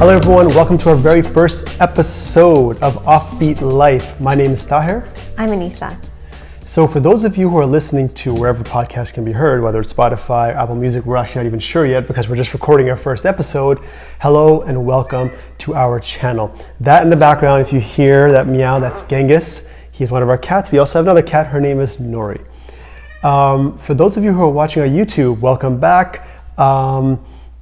Hello everyone, welcome to our very first episode of Offbeet Life. My name is Tahir. I'm Anissa. So for those of you who are listening to wherever podcasts can be heard, whether it's Spotify, Apple Music, we're actually not even sure yet because we're just recording our first episode. Hello and welcome to our channel. That in the background, if you hear that meow, that's Genghis. He's one of our cats. We also have another cat, her name is Nori. For those of you who are watching on YouTube, welcome back.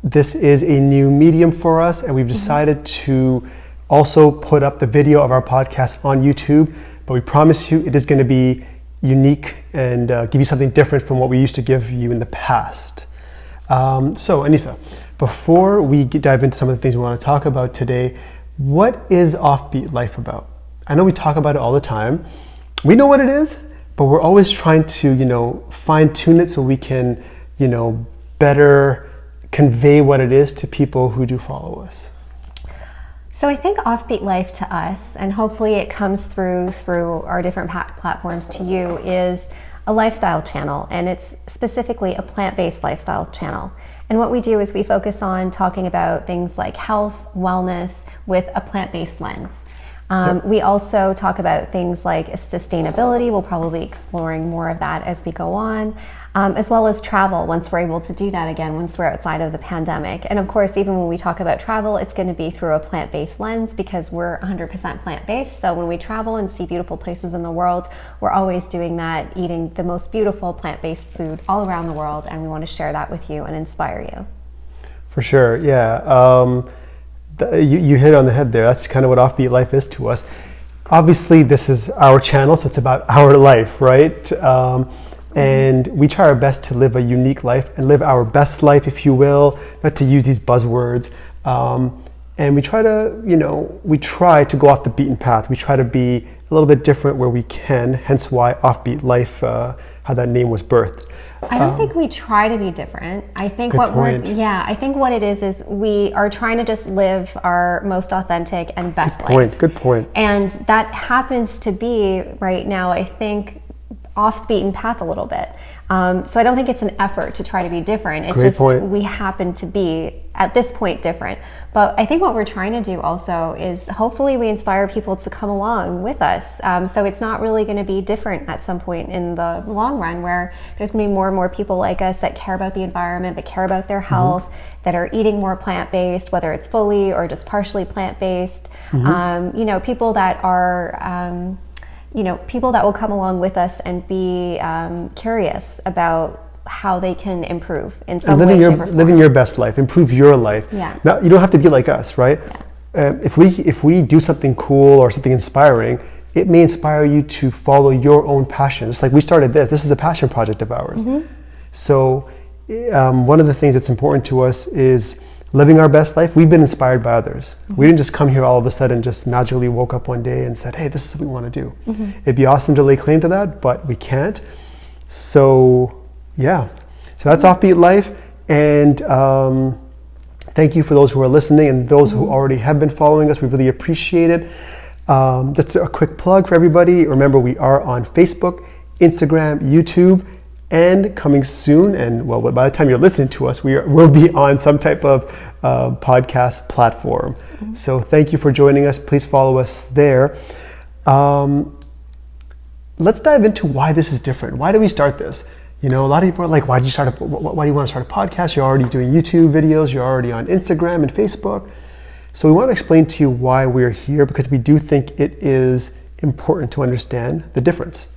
This is a new medium for us, and we've decided to also put up the video of our podcast on YouTube, but we promise you it is going to be unique and give you something different from what we used to give you in the past. So Anissa, before we dive into some of the things we want to talk about today, what is Offbeet Life about? I know we talk about it all the time. We know what it is, but we're always trying to, fine tune it so we can, better convey what it is to people who do follow us. So I think Offbeet Life to us, and hopefully it comes through our different platforms to you, is a lifestyle channel, and it's specifically a plant-based lifestyle channel. And what we do is we focus on talking about things like health, wellness with a plant-based lens. We also talk about things like sustainability. We'll probably be exploring more of that as we go on, as well as travel once we're able to do that again, once we're outside of the pandemic. And of course, even when we talk about travel, it's going to be through a plant-based lens because we're 100% plant-based. So when we travel and see beautiful places in the world, we're always doing that, eating the most beautiful plant-based food all around the world. And we want to share that with you and inspire you. For sure, yeah. You hit on the head there. That's kind of what Offbeet Life is to us. Obviously, this is our channel, so it's about our life, right? And we try our best to live a unique life and live our best life, if you will, not to use these buzzwords. And we try to go off the beaten path. We try to be a little bit different where we can, hence why Offbeet Life, how that name was birthed. I don't think we try to be different. I think I think what it is we are trying to just live our most authentic and best life. Good point. And that happens to be right now, I think, off the beaten path a little bit. So I don't think it's an effort to try to be different. It's we happen to be at this point different. But I think what we're trying to do also is hopefully we inspire people to come along with us. So it's not really going to be different at some point in the long run where there's going to be more and more people like us that care about the environment, that care about their health, that are eating more plant-based, whether it's fully or just partially plant-based. People that are people that will come along with us and be curious about how they can improve in some way, shape, or form. Living your best life, improve your life. Yeah. Now, you don't have to be like us, right? Yeah. If we do something cool or something inspiring, it may inspire you to follow your own passions. Like we started this is a passion project of ours. So one of the things that's important to us is living our best life. We've been inspired by others. We didn't just come here all of a sudden, just magically woke up one day and said, hey, this is what we want to do. It'd be awesome to lay claim to that, but we can't. So yeah, so that's Offbeet Life. And thank you for those who are listening and those who already have been following us. We really appreciate it. Just a quick plug for everybody. Remember, we are on Facebook, Instagram, YouTube, and coming soon, and well, by the time you're listening to us, we'll be on some type of podcast platform. So thank you for joining us. Please follow us there. Let's dive into why this is different. Why do we start this? A lot of people are like, why do you want to start a podcast? You're already doing YouTube videos. You're already on Instagram and Facebook. So we want to explain to you why we're here, because we do think it is important to understand the difference.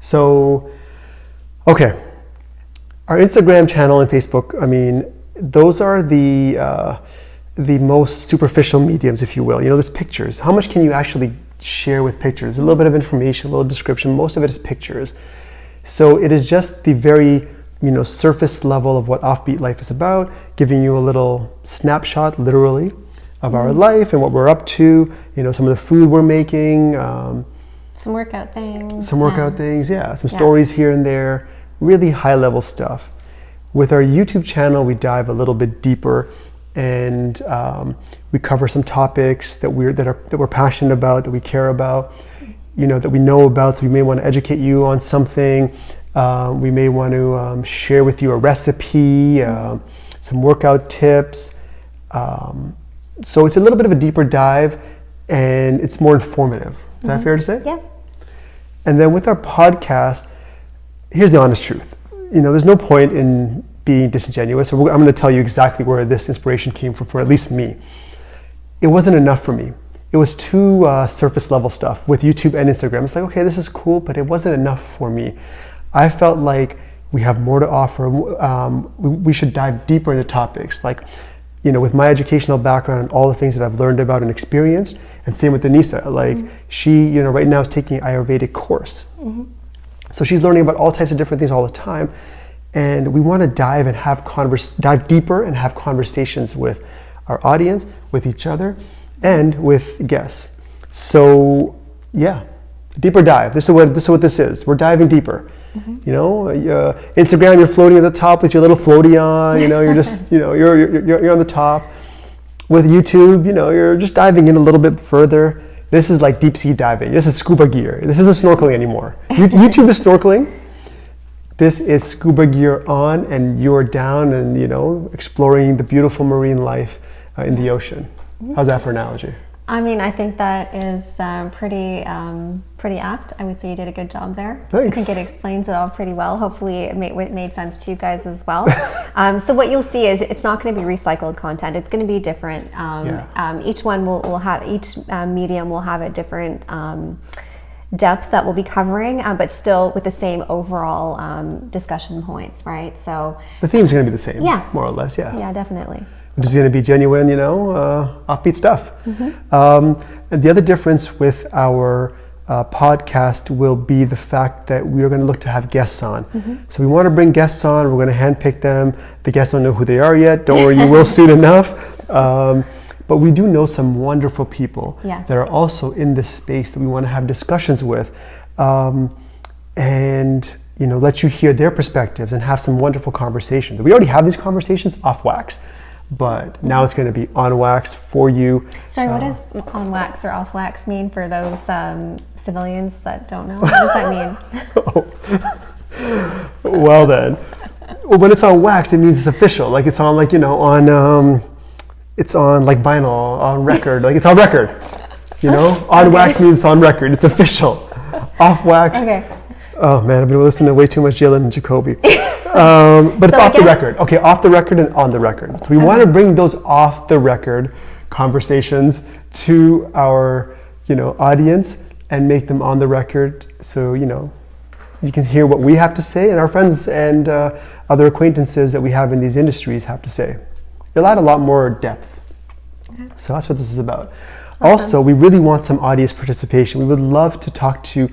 So, okay, our Instagram channel and Facebook, those are the most superficial mediums, if you will. There's pictures. How much can you actually share with pictures? A little bit of information, a little description. Most of it is pictures. So it is just the very, surface level of what Offbeet Life is about, giving you a little snapshot, literally, of our life and what we're up to. Some of the food we're making. Some workout things. Some stories here and there. Really high-level stuff. With our YouTube channel, we dive a little bit deeper, and we cover some topics that we're passionate about, that we care about, that we know about. So we may want to educate you on something. We may want to share with you a recipe, some workout tips, So it's a little bit of a deeper dive, and it's more informative. Is that fair to say? Yeah. And then with our podcast, here's the honest truth. There's no point in being disingenuous. So I'm going to tell you exactly where this inspiration came from, for at least me. It wasn't enough for me. It was too surface level stuff with YouTube and Instagram. It's like, okay, this is cool, but it wasn't enough for me. I felt like we have more to offer. We should dive deeper into topics. Like, with my educational background and all the things that I've learned about and experienced, and same with Anissa. Like, she, right now is taking an Ayurvedic course. So she's learning about all types of different things all the time. And we want to dive deeper and have conversations with our audience, with each other, and with guests. So yeah, deeper dive. This is what this is. We're diving deeper. Instagram, you're floating at the top with your little floaty on. You're just you're on the top. With YouTube, you're just diving in a little bit further. This is like deep sea diving. This is scuba gear. This isn't snorkeling anymore. YouTube is snorkeling. This is scuba gear on, and you're down and exploring the beautiful marine life in the ocean. How's that for analogy? I mean, I think that is pretty apt. I would say you did a good job there. Thanks. I think it explains it all pretty well. Hopefully it made sense to you guys as well. So what you'll see is it's not going to be recycled content. It's going to be different. Each one will have, each medium will have a different depth that we'll be covering, but still with the same overall discussion points, right? So the theme's going to be the same, yeah, more or less, yeah. Yeah, definitely. Which is going to be genuine, offbeat stuff. And the other difference with our podcast will be the fact that we are going to look to have guests on. So we want to bring guests on. We're going to handpick them. The guests don't know who they are yet. Don't worry, you will soon enough. But we do know some wonderful people that are also in this space that we want to have discussions with, and let you hear their perspectives and have some wonderful conversations. We already have these conversations off wax, but now it's going to be on wax for you. Sorry, what does on wax or off wax mean for those civilians that don't know? What does that mean? Well then, when it's on wax, it means it's official. Like it's on it's on like vinyl, on record, like it's on record. On wax means on record. It's official. Off wax. Okay. Oh man, I've been listening to way too much Jalen and Jacoby. But it's off the record. Okay, off the record and on the record. So we want to bring those off the record conversations to our, audience and make them on the record. So, you can hear what we have to say and our friends and other acquaintances that we have in these industries have to say. It'll add a lot more depth. Okay. So that's what this is about. Awesome. Also, we really want some audience participation. We would love to talk to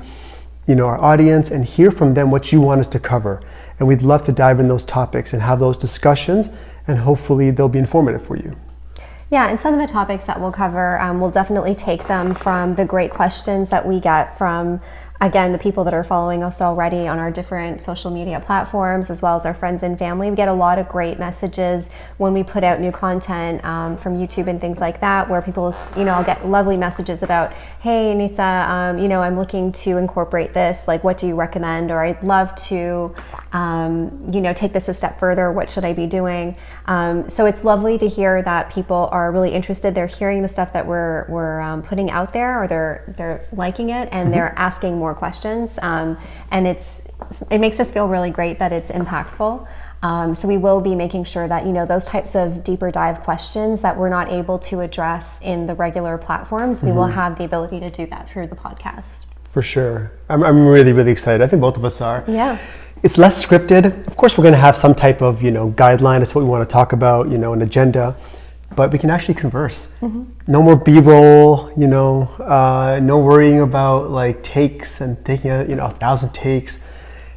our audience and hear from them what you want us to cover. And we'd love to dive in those topics and have those discussions, and hopefully they'll be informative for you. Yeah, and some of the topics that we'll cover, we'll definitely take them from the great questions that we get from, again, the people that are following us already on our different social media platforms, as well as our friends and family. We get a lot of great messages when we put out new content from YouTube and things like that, where people, I'll get lovely messages about, hey, Anissa, I'm looking to incorporate this. Like, what do you recommend? Or I'd love to, take this a step further. What should I be doing? So it's lovely to hear that people are really interested. They're hearing the stuff that we're putting out there, or they're liking it, and they're asking more questions, and it makes us feel really great that it's impactful. So we will be making sure that those types of deeper dive questions that we're not able to address in the regular platforms, we will have the ability to do that through the podcast. For sure. I'm really, really excited. I think both of us are. Yeah. It's less scripted. Of course, we're going to have some type of guideline. That's what we want to talk about, an agenda. But we can actually converse. No more B-roll, no worrying about like takes and taking 1,000 takes.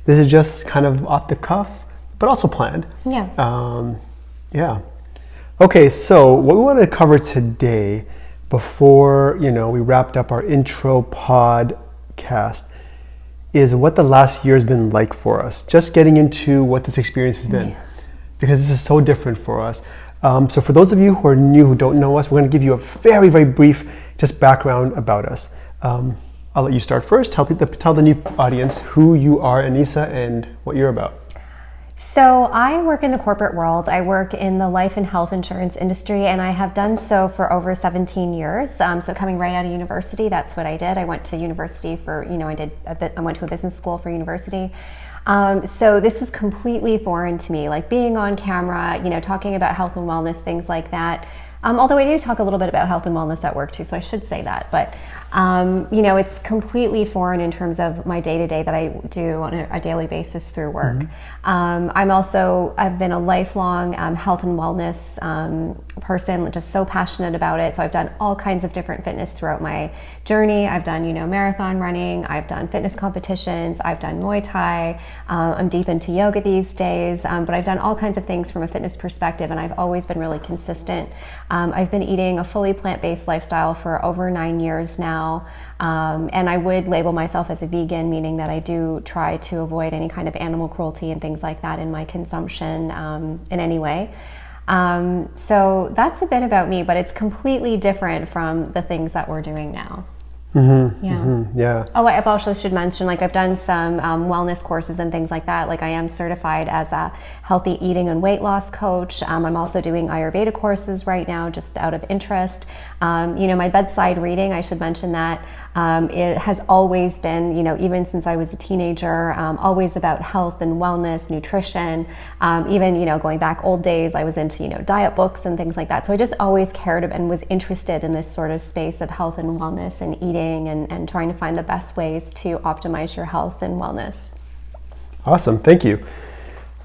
This is just kind of off the cuff, but also planned. Yeah. Yeah. Okay, so what we want to cover today, before we wrapped up our intro podcast, is what the last year has been like for us. Just getting into what this experience has been, because this is so different for us. So for those of you who are new, who don't know us, we're going to give you a very, very brief just background about us. I'll let you start first. Tell the new audience who you are, Anissa, and what you're about. So I work in the corporate world. I work in the life and health insurance industry, and I have done so for over 17 years. So coming right out of university, that's what I did. I went to university for, I went to a business school for university. So this is completely foreign to me, like being on camera, talking about health and wellness, things like that. Although I do talk a little bit about health and wellness at work too, so I should say that. But, it's completely foreign in terms of my day-to-day that I do on a daily basis through work. I've been a lifelong health and wellness person, just so passionate about it. So I've done all kinds of different fitness throughout my journey. I've done, marathon running, I've done fitness competitions, I've done Muay Thai, I'm deep into yoga these days, but I've done all kinds of things from a fitness perspective, and I've always been really consistent. I've been eating a fully plant-based lifestyle for over 9 years now, and I would label myself as a vegan, meaning that I do try to avoid any kind of animal cruelty and things like that in my consumption in any way. So that's a bit about me, but it's completely different from the things that we're doing now. Yeah. Oh, I also should mention, I've done some wellness courses and things like that. I am certified as a healthy eating and weight loss coach. I'm also doing Ayurveda courses right now, just out of interest. My bedside reading, I should mention that. It has always been, even since I was a teenager, always about health and wellness, nutrition. Even, going back old days, I was into, diet books and things like that. So I just always cared and was interested in this sort of space of health and wellness and eating and trying to find the best ways to optimize your health and wellness. Awesome. Thank you.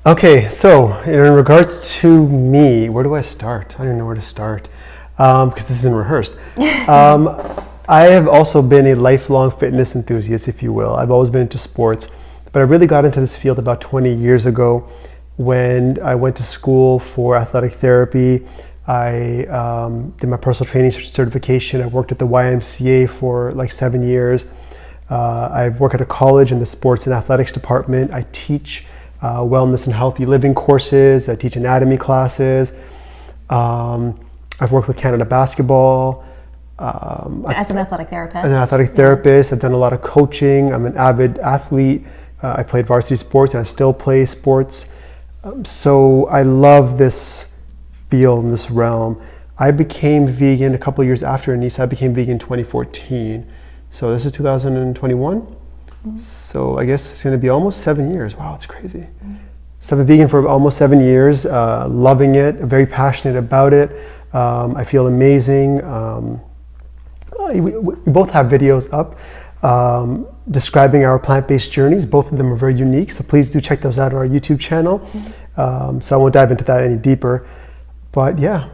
Okay. So in regards to me, where do I start? I don't know where to start because this isn't rehearsed. I have also been a lifelong fitness enthusiast, if you will. I've always been into sports, but I really got into this field about 20 years ago when I went to school for athletic therapy. I did my personal training certification. I worked at the YMCA for 7 years. I work at a college in the sports and athletics department. I teach wellness and healthy living courses. I teach anatomy classes. I've worked with Canada Basketball. As an athletic therapist? As an athletic therapist, I've done a lot of coaching. I'm an avid athlete. I played varsity sports and I still play sports. So I love this field and this realm. I became vegan a couple of years after Anissa. I became vegan in 2014. So this is 2021. So I guess it's going to be almost 7 years. Wow, it's crazy. So I've been vegan for almost 7 years, loving it, very passionate about it. I feel amazing. We both have videos up describing our plant-based journeys. Both of them are very unique, so please do check those out on our YouTube channel. So I won't dive into that any deeper. But yeah,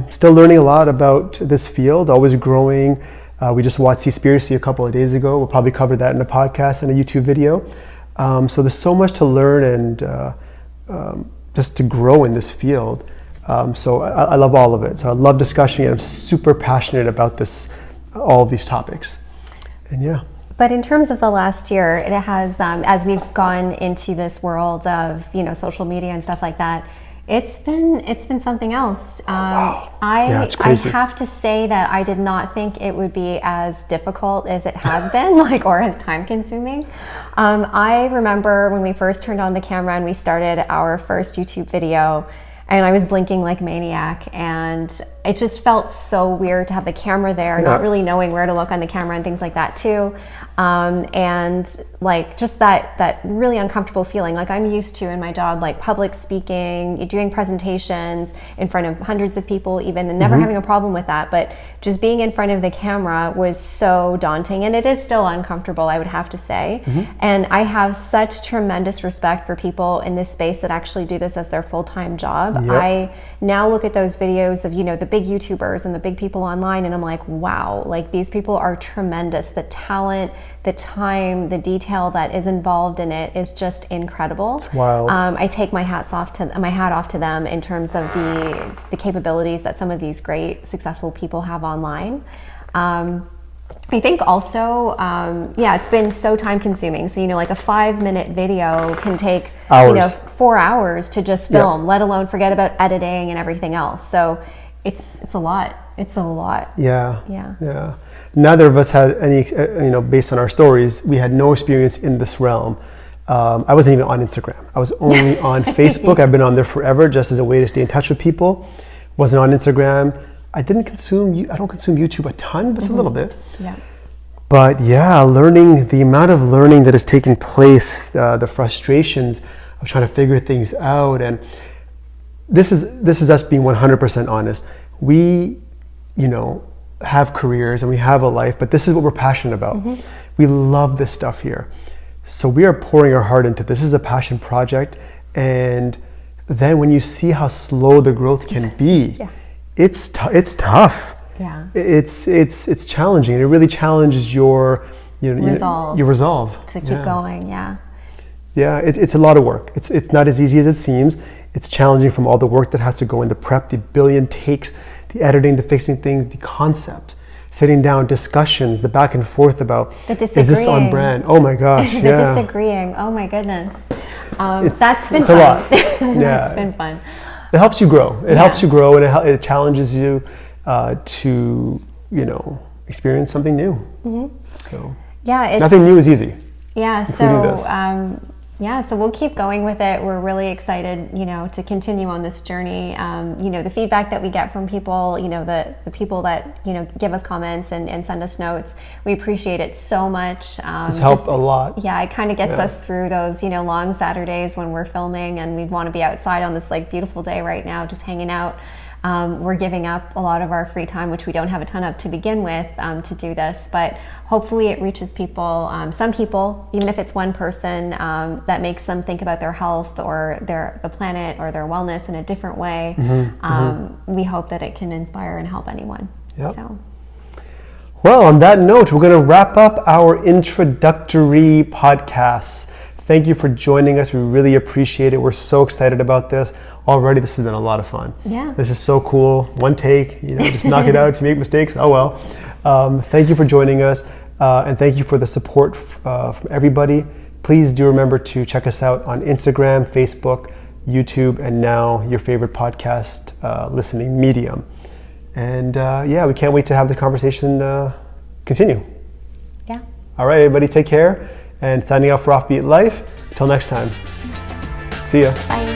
still learning a lot about this field, always growing. We just watched Seaspiracy a couple of days ago. We'll probably cover that in a podcast and a YouTube video. So there's so much to learn and just to grow in this field. So I love all of it. So I love discussing it. I'm super passionate about all of these topics. And yeah. But in terms of the last year, it has, as we've gone into this world of, social media and stuff like that, it's been something else. It's crazy. I have to say that I did not think it would be as difficult as it has been, or as time consuming. I remember when we first turned on the camera and we started our first YouTube video, and I was blinking like a maniac, and it just felt so weird to have the camera there, not really knowing where to look on the camera and things like that too. And just that really uncomfortable feeling, I'm used to in my job, public speaking, doing presentations in front of hundreds of people even, and never having a problem with that. But just being in front of the camera was so daunting, and it is still uncomfortable, I would have to say. And I have such tremendous respect for people in this space that actually do this as their full-time job. I now look at those videos of, the big YouTubers and the big people online, and I'm like, wow, these people are tremendous. The talent, the time, the detail that is involved in it is just incredible. It's wild. I take my hat off to them in terms of the capabilities that some of these great, successful people have online. I think also, it's been so time consuming. So, a 5-minute video can take, hours. 4 hours to just film, let alone forget about editing and everything else. So it's a lot. It's a lot. Yeah. Neither of us had any, based on our stories, we had no experience in this realm. I wasn't even on Instagram. I was only on Facebook. I've been on there forever just as a way to stay in touch with people. Wasn't on Instagram. I don't consume YouTube a ton, just a little bit. Yeah. But yeah, the amount of learning that is taking place, the frustrations of trying to figure things out, and this is us being 100% honest. We, have careers and we have a life, but this is what we're passionate about. We love this stuff here. So we are pouring our heart into this. This is a passion project, and then when you see how slow the growth can be, it's tough. Yeah. It's challenging. It really challenges your resolve to keep going. Yeah. Yeah, it's a lot of work. It's not as easy as it seems. It's challenging from all the work that has to go into prep, the billion takes, the editing, the fixing things, the concepts, sitting down, discussions, the back and forth about, is this on brand? Oh my gosh, the disagreeing, oh my goodness. That's been it's fun. A lot. That's been fun. It helps you grow. It helps you grow, and it challenges you to, experience something new. So nothing new is easy. Yeah, so we'll keep going with it. We're really excited, to continue on this journey. The feedback that we get from people, the people that, give us comments and send us notes, we appreciate it so much. It's helped a lot. Yeah, it kind of gets us through those, long Saturdays when we're filming and we'd want to be outside on this beautiful day right now, just hanging out. We're giving up a lot of our free time, which we don't have a ton of to begin with, to do this, but hopefully it reaches people, some people, even if it's one person, that makes them think about their health or the planet or their wellness in a different way. We hope that it can inspire and help anyone. Yep. So. Well, on that note, we're going to wrap up our introductory podcast. Thank you for joining us. We really appreciate it. We're so excited about this. Already, this has been a lot of fun. Yeah. This is so cool. One take, just knock it out. If you make mistakes, oh well. Thank you for joining us, and thank you for the support from everybody. Please do remember to check us out on Instagram, Facebook, YouTube, and now your favorite podcast listening medium. And we can't wait to have the conversation continue. Yeah. All right, everybody, take care. And signing off for Offbeet Life. Until next time. See ya. Bye.